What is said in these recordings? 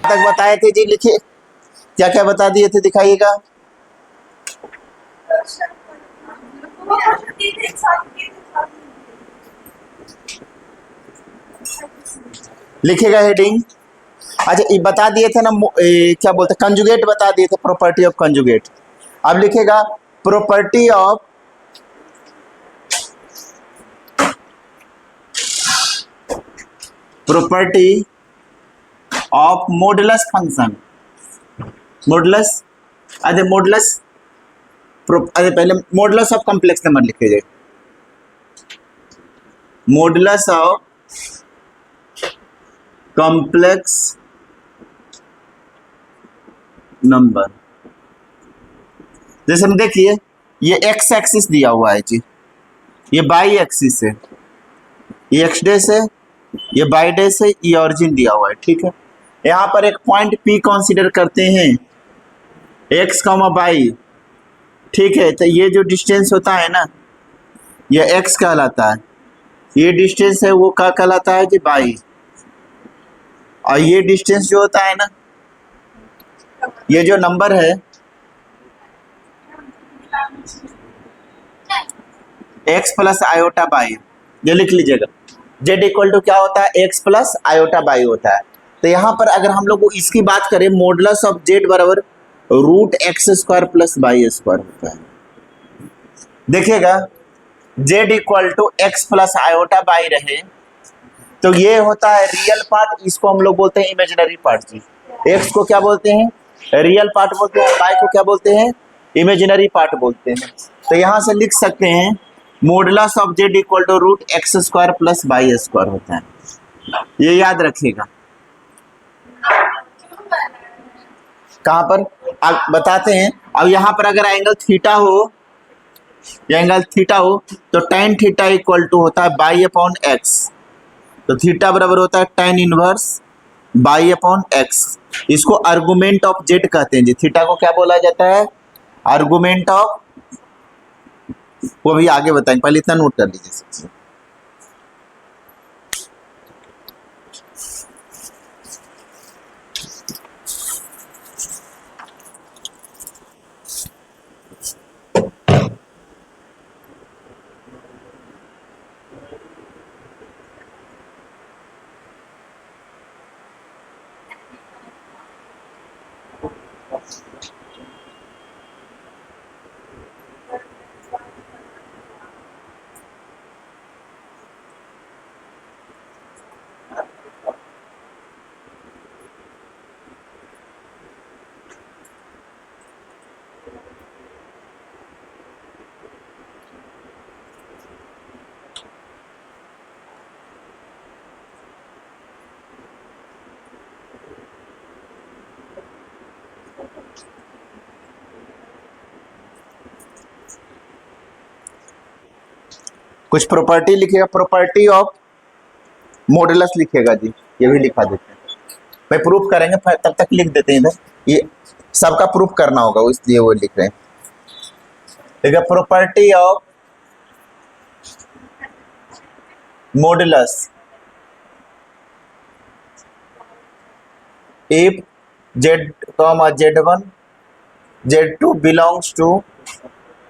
तक बताए थे जी, लिखिए क्या क्या बता दिए थे, दिखाइएगा। लिखेगा हेडिंग। अच्छा ये बता दिए थे ना, क्या बोलते हैं, कंजुगेट बता दिए थे, प्रॉपर्टी ऑफ कंजुगेट। अब लिखेगा property of modulus function. Modulus, अरे मॉडुलस, अरे पहले मॉडुलस ऑफ कॉम्प्लेक्स नंबर लिखे जाए। Modulus of complex number. जैसे हम देखिए, ये एक्स एक्सिस दिया हुआ है जी, ये बाई एक्सिस है, ये एक्स डेस है, ये बाई डेस है, ये ऑरिजिन दिया हुआ है, ठीक है। यहाँ पर एक पॉइंट पी कंसीडर करते हैं, एक्स कॉमा बाई, ठीक है। तो ये जो डिस्टेंस होता है ना, ये एक्स कहलाता है, ये डिस्टेंस है वो क्या कहलाता है जी, बाई। और ये डिस्टेंस जो होता है ना, ये जो नंबर है एक्स प्लस आयोटा बाई, ये लिख लीजिएगा। जेड इक्वल टू क्या होता है, एक्स प्लस आयोटा बाई होता है। तो यहाँ पर अगर हम लोग को इसकी बात करें, मॉडुलस ऑफ जेड बराबर root X square plus Y square होता है। देखिएगा, Z equal to X plus iota Y रहे तो ये होता है रियल पार्ट, इसको हम लोग बोलते हैं इमेजिनरी पार्ट जी। एक्स को क्या बोलते हैं, रियल पार्ट बोलते हैं, बाई को क्या बोलते हैं, इमेजिनरी पार्ट बोलते हैं। तो यहाँ से लिख सकते हैं modulus of Z equal to root X square plus Y square होता है, ये याद रखिएगा। कहाँ पर बताते हैं। अब यहाँ पर अगर एंगल थीटा हो, एंगल थीटा हो तो tan थीटा इक्वल टू होता है बाई अपॉन एक्स। तो थीटा बराबर होता है tan inverse by upon x. इसको आर्गुमेंट ऑफ जेड कहते हैं जी। थीटा को क्या बोला जाता है, आर्गुमेंट ऑफ, वो भी आगे बताएंगे, पहले इतना नोट कर लीजिए सबसे। कुछ प्रॉपर्टी लिखेगा, प्रॉपर्टी ऑफ मॉडुलस लिखेगा जी, ये भी लिखा देते हैं भाई, प्रूफ करेंगे तब तक लिख देते हैं इधर, ये सबका प्रूफ करना होगा इसलिए वो लिख रहे हैं। देखिए property of modulus if Z comma z1 z2 belongs to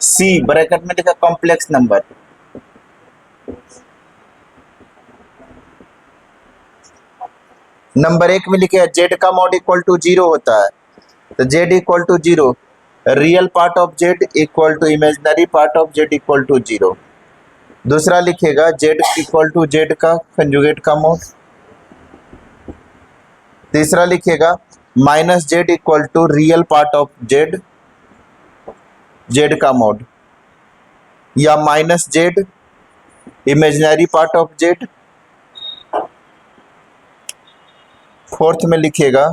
C, bracket में लिखा कॉम्प्लेक्स नंबर। नंबर एक में लिखे जेड का मॉड इक्वल टू 0 होता है, तो Z equal to 0, real part of Z equal to imaginary part of Z equal to 0। दूसरा लिखेगा जेड इक्वल टू जेड का कंजुगेट का मोड। तीसरा लिखेगा minus Z equal to real part of Z, Z का मोड, या minus Z imaginary part of Z. Fourth में लिखेगा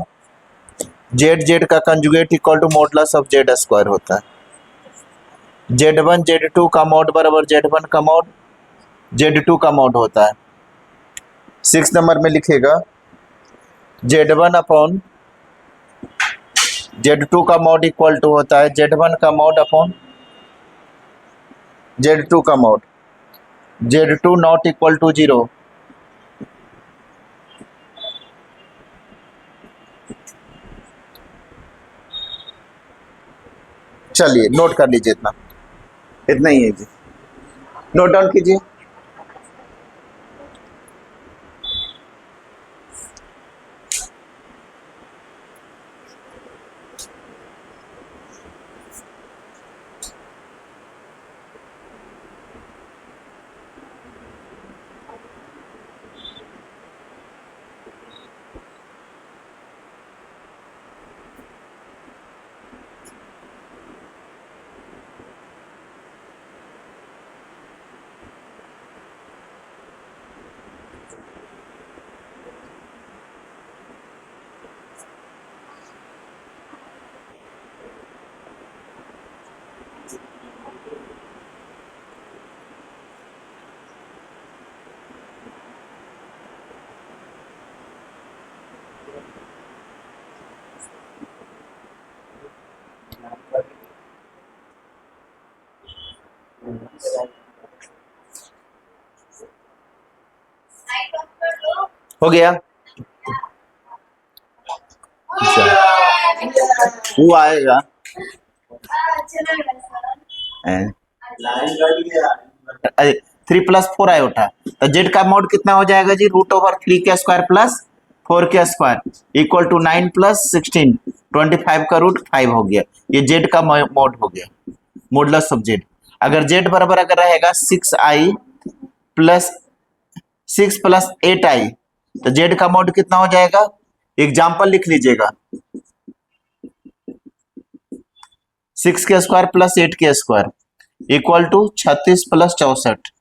जेड जेड का conjugate equal to modulus of Z square होता है। z1 z2 का मॉड बराबर z1 का मॉड z2 का मॉड होता है। 6 नंबर में लिखेगा z1 अपॉन z2 का मॉड इक्वल टू होता है z1 का मॉड अपॉन z2 का mod, z2 not equal to 0। चलिए नोट कर लीजिए, इतना इतना ही है जी, नोट डाउन कीजिए। हो गया, वो आएगा अरे 3 + 4 आयोटा, तो जेड का मोड कितना हो जाएगा जी, √3 के स्क्वायर प्लस 4 के स्क्वायर इक्वल टू 9 + 16, 25 का रूट 5 हो गया। ये जेड का मोड हो गया, मोडलस ऑफ जेड। अगर जेड बराबर अगर रहेगा 6i प्लस 6 + 8i, तो जेड का मोड कितना हो जाएगा, एग्जाम्पल लिख लीजिएगा, 6 के स्क्वायर प्लस 8 के स्क्वायर इक्वल टू 36 + 64,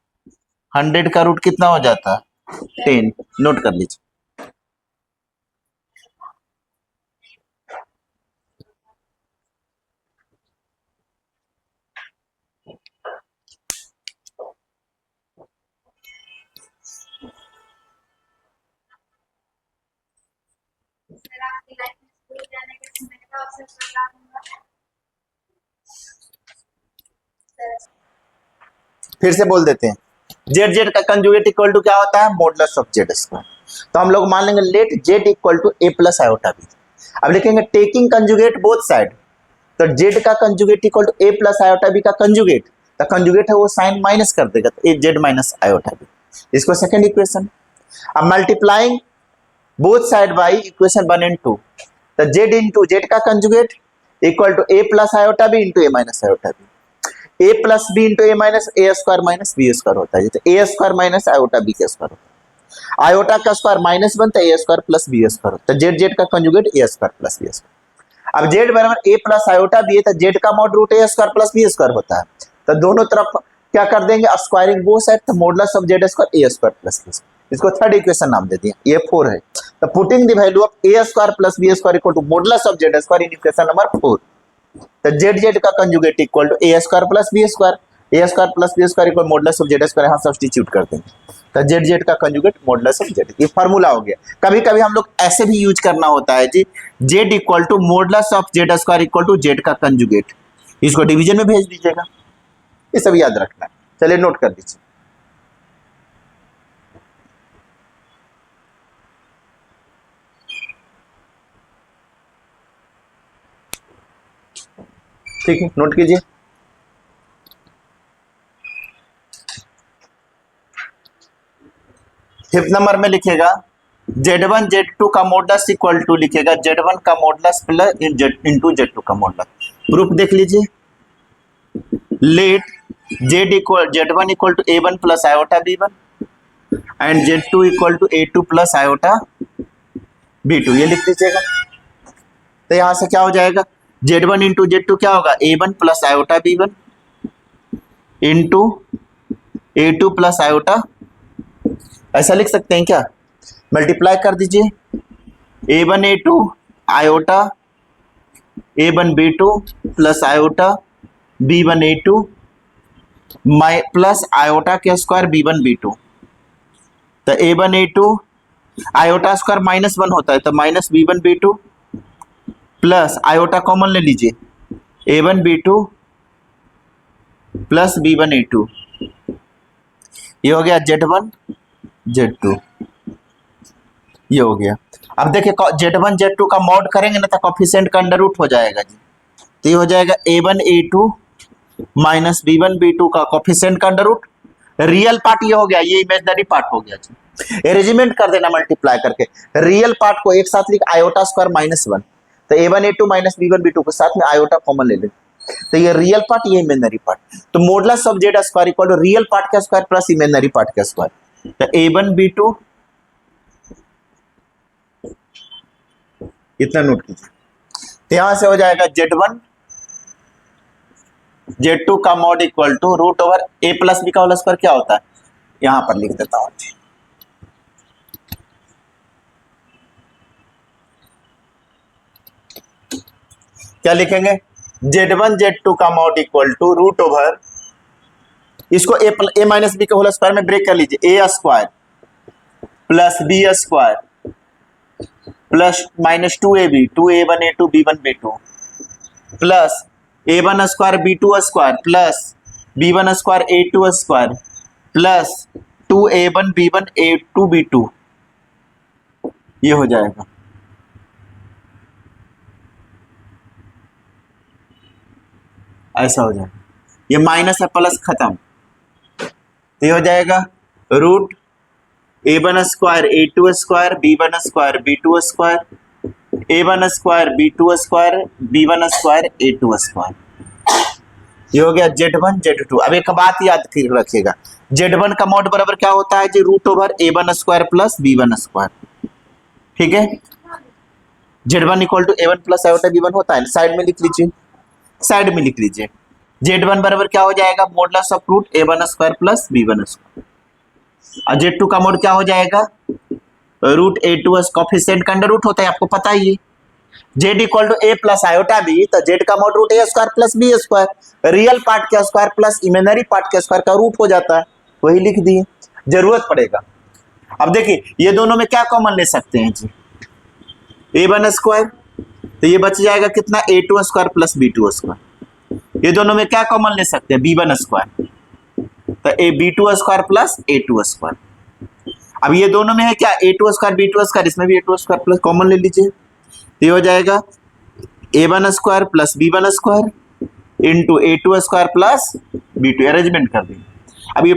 100 का रूट कितना हो जाता, 10। नोट कर लीजिए। फिर से बोल देते हैं, जेड जेड का कंजुगेट इक्वल टू क्या होता है, मॉडुलस ऑफ जेड स्क्वायर। तो हम लोग मान लेंगे let Z equal to a + iota B. अब लिखेंगे टेकिंग कंजुगेट बोथ साइड, तो जेड का conjugate equal to a + iota B का कंजुगेट, तो कंजुगेट है वो साइन माइनस कर देगा, तो जेड माइनस आयोटा बी, इसको सेकंड इक्वेशन। अब multiplying both side by equation 1 and 2, तो जेड इंटू जेड का conjugate equal to a + iota B into a - iota B, a + b into a - a square minus b square होता है, जैसे a square minus iota b का square होता है, iota का square minus बनता है a square plus b square होता है, जेड जेड का conjugate a square plus b square. अब जेड बराबर a + आयोटा b है, तो जेड का mod root a square plus b square होता है, तो दोनों तरफ क्या कर देंगे, स्क्वायरिंग बोथ साइड, तो modulus of Z square a square plus b square, इसको थर्ड इक्वेशन नाम दे दिया, ये 4 है। तो putting the value of a square plus b square equal to modulus of Z square in equation number 4, तो z Z का conjugate equal to a square plus b square, a square plus b square equal modulus of Z square, यहाँ substitute कर देंगे, तो z Z का conjugate modulus of Z, ये formula हो गया। कभी कभी हम लोग ऐसे भी यूज करना होता है जी, Z equal to modulus of Z square equal to Z का कंजुगेट, इसको डिवीजन में भेज दीजिएगा, ये सब याद रखना है। चलिए नोट कर लीजिए, ठीक है, नोट कीजिए। फिफ्थ नंबर में लिखेगा Z1 Z2 का मॉडुलस इक्वल टू लिखेगा Z1 का मॉडुलस प्लस इंटू Z2 का मॉडुलस। प्रूफ देख लीजिए, let Z1 equal to A1 plus iota B1 and Z2 equal to A2 plus iota B2, ये लिख लीजिएगा। तो यहां से क्या हो जाएगा, Z1 इंटू Z2 क्या होगा, A1 plus iota B1 into A2 plus iota, ऐसा लिख सकते हैं क्या, मल्टीप्लाई कर दीजिए, A1 A2 iota A1 B2 plus iota B1 A2 plus iota के स्क्वायर B1 B2, तो A1 A2 आयोटा स्क्वायर -1 होता है, तो minus B1 B2 plus iota common ले लीजिए, A1 B2 plus B1 A2, ये हो गया Z1 Z2, ये हो गया। अब देखिए Z1 Z2 का मॉड करेंगे ना तो कॉफिशिएंट का अंडर रूट हो जाएगा जी, तो ये हो जाएगा A1 A2 minus B1 B2 का कॉफिशिएंट का अंडर रूट, रियल पार्ट ये हो गया, ये इमेजिनरी पार्ट हो गया जी। अरेंजमेंट कर देना मल्टीप्लाई करके, रियल पार्ट को एक साथ लिख आयोटा स्क्वायर माइनस 1, तो A1 A2 minus B1 B2 के साथ में आयोटा कॉमन ले लेंगे, तो ये रियल पार्ट ये इमेजिनरी पार्ट, तो modulus of Z square equal to real part का स्क्वायर प्लस इमेजिनरी पार्ट का स्क्वायर, तो A1 B2 इतना नोट कीजिए, तो यहां से हो जाएगा Z1 Z2 का mod equal to root over A plus b का होल स्क्वायर क्या होता है, यहां पर लिख देता हूं जी, क्या लिखेंगे Z1 Z2 का mod equal to root over, इसको A माइनस बी के होल स्क्वायर में ब्रेक कर लीजिए, A square plus B square plus minus 2AB 2A1 A2 B1 B2 plus A1 square B2 square plus B1 square A2 square plus 2A1 B1 A2 B2, ये हो जाएगा, ऐसा हो जाएगा, ये माइनस है प्लस खत्म, तो ये हो जाएगा root A1 square A2 square B1 square B2 square A1 square B2 square B1 square A2 square, ये हो गया Z1 Z2। अब एक बात याद रखिएगा, Z1 का मॉड बराबर क्या होता है जी, root over A1 square plus B1 square, ठीक है, Z1 equal to A1 plus iota B1 होता है, साइड में लिख लीजिए, साइड में लिख लीजिए, Z1 बराबर क्या हो जाएगा, modulus of root A1 square plus B1 square, और Z2 का मोड क्या हो जाएगा, रूट A2 कॉफिशिएंट का अंडर रूट होता है, आपको पता ही है, Z equal to A plus iota B, तो Z का mod root A square plus B square, real part का स्क्वायर प्लस इमेजिनरी पार्ट का स्क्वायर का रूट हो जाता है, वही लिख दिए, जरूरत पड़ेगा। अब देखिए ये दोनों में क्या कॉमन ले सकते हैं जी, A1 स्क्वायर, तो ये बच जाएगा कितना A2 square plus B2 square, ये दोनों में क्या कॉमन ले सकते हैं B1 स्क्वायर, तो B2 square plus A2 square, अब ये दोनों में है क्या A2 स्क्वायर B2 स्क्वायर, इसमें भी A2 स्क्वायर प्लस कॉमन ले लीजिए, ये हो जाएगा A1 square plus B1 square into A2 square plus B2, arrangement कर देंगे। अब ये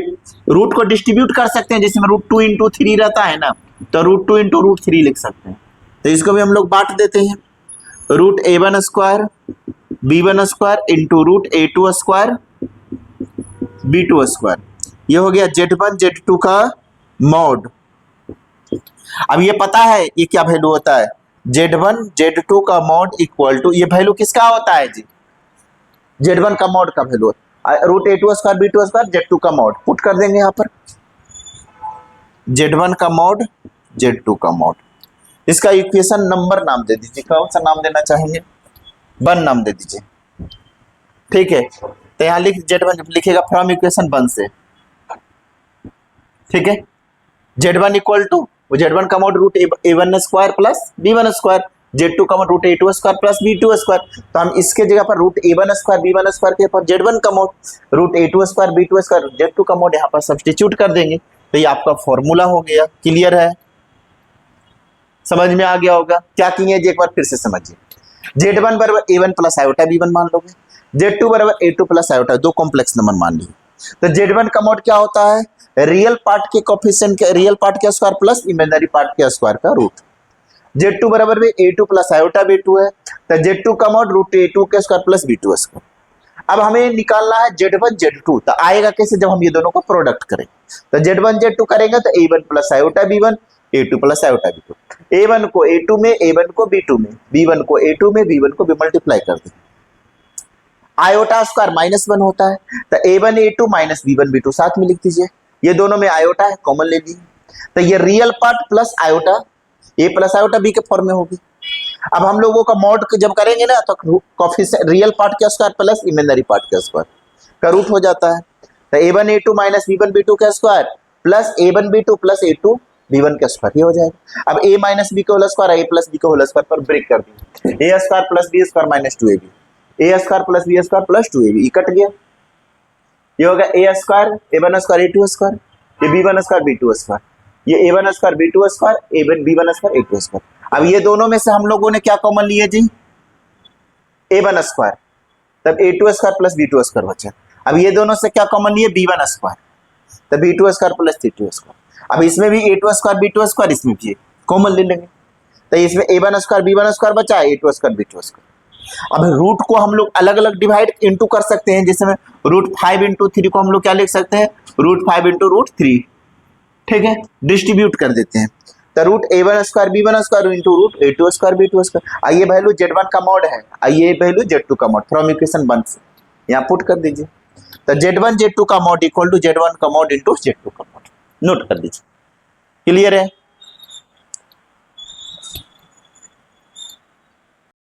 रूट को डिस्ट्रीब्यूट कर सकते हैं, जिसमें रूट 2 इंटू 3 रहता है ना, तो रूट 2 इंटू रूट 3 लिख सकते हैं, तो इसको भी हम लोग बांट देते हैं, root A1 square B1 square into root A2 square B2 square, ये हो गया Z1 Z2 का मॉड। अब ये पता है ये क्या वैल्यू होता है, Z1 Z2 का मॉड इक्वल टू, ये वैल्यू किसका होता है जी, Z1 का मॉड का value root A2 square B2 square Z2 का मॉड, पुट कर देंगे यहाँ पर, Z1 का मॉड Z2 का मॉड, इसका इक्वेशन नंबर नाम दे दीजिए, कौन सा नाम देना चाहेंगे, 1 नाम दे दीजिए, ठीक है, तो यहाँ लिख Z1 लिखेगा फ्रॉम इक्वेशन 1 से, ठीक है, Z1 इक्वल टू Z1 का mod root A1 square plus B1 square, Z2 का mod root A2 square plus B2 square, तो हम इसके जगह पर root A1 square B1 square के पर Z1 का mod root A2 square B2 square Z2 का मॉड यहाँ पर सब्स्टिट्यूट कर देंगे, तो ये आपका फॉर्मूला हो गया, क्लियर है, समझ में आ गया होगा, क्या किए एक बार फिर से समझिए, Z1 बराबर A1 प्लस आयोटा B1 मान लोगे, Z2 बराबर A2 प्लस आयोटा, दो कॉम्प्लेक्स नंबर मान लीजिए, तो Z1 का मॉड क्या होता है, रियल पार्ट के कोफिशिएंट के रियल पार्ट के स्क्वायर प्लस इमेजिनरी पार्ट के स्क्वायर का रूट, Z2 बराबर में A2 प्लस आयोटा B2 है, तो Z2 का मॉड रूट A2 के स्क्वायर प्लस B2 स्क्वायर। अब हमें निकालना है Z1 Z2, तो आएगा कैसे, जब हम ये दोनों को प्रोडक्ट करें, तो Z1 Z2 करेंगे तो A1 plus iota B1 A2 plus iota B2, A1 को A2 में A1 को B2 में, B1 को A2 में B1 को मल्टीप्लाई कर दें, आयोटा स्क्वायर -1 होता है, तो A1 A2 minus B1 B2 साथ में लिख दीजिए, ये दोनों में आयोटा है कॉमन ले लीजिए, तो ये real part plus iota A plus iota B के फॉर्म में होगी। अब हम लोगों का मॉड जब करेंगे ना तो कोफिशिएंट रियल पार्ट के स्क्वायर प्लस इमेजिनरी पार्ट के स्क्वायर का रूट हो जाता है, तो A1 A2 minus B1 B2 का square plus A1 B2 plus A2 B1 का स्क्वायर, ये हो जाएगा। अब A माइनस B का whole square A plus B का होल स्क्वायर पर ब्रेक कर दिए, A square plus B square minus 2AB, A square plus B square plus 2AB, cut गया, ये होगा A square A1 square A2 square, ये B1 square B2 square, ये A1 square B2 square A1 B1 square A2 square. अब ये दोनों में से हम लोगों ने क्या कॉमन लिए जी, a1 स्क्वायर, तब a2 square plus b2 square बचा। अब ये दोनों से क्या कॉमन लिए, b1 स्क्वायर, तब b2 square plus c2 square. अब इसमें भी a2 स्क्वायर b2 स्क्वायर, इसमें भी कॉमन ले लेंगे, तो इसमें a1 स्क्वायर b1 स्क्वायर बचा, a2 स्क्वायर b2 स्क्वायर। अब रूट को हम लोग अलग अलग डिवाइड इंटू कर सकते हैं, जिसमें √5 इंटू 3 को हम लोग क्या लिख सकते हैं, √5 इंटू √3, ठीक है, डिस्ट्रीब्यूट कर देते हैं, तो √a1 square b1 square into √a2 square b2 square. आइए वैल्यू z1 का मॉड है, आइए वैल्यू z2 का मॉड फ्रॉम इक्वेशन 1 से यहाँ पुट कर दीजिए, तो z1 z2 का मॉड इक्वल टू z1 का मॉड इंटू z2 का मॉड, नोट कर दीजिए। क्लियर है।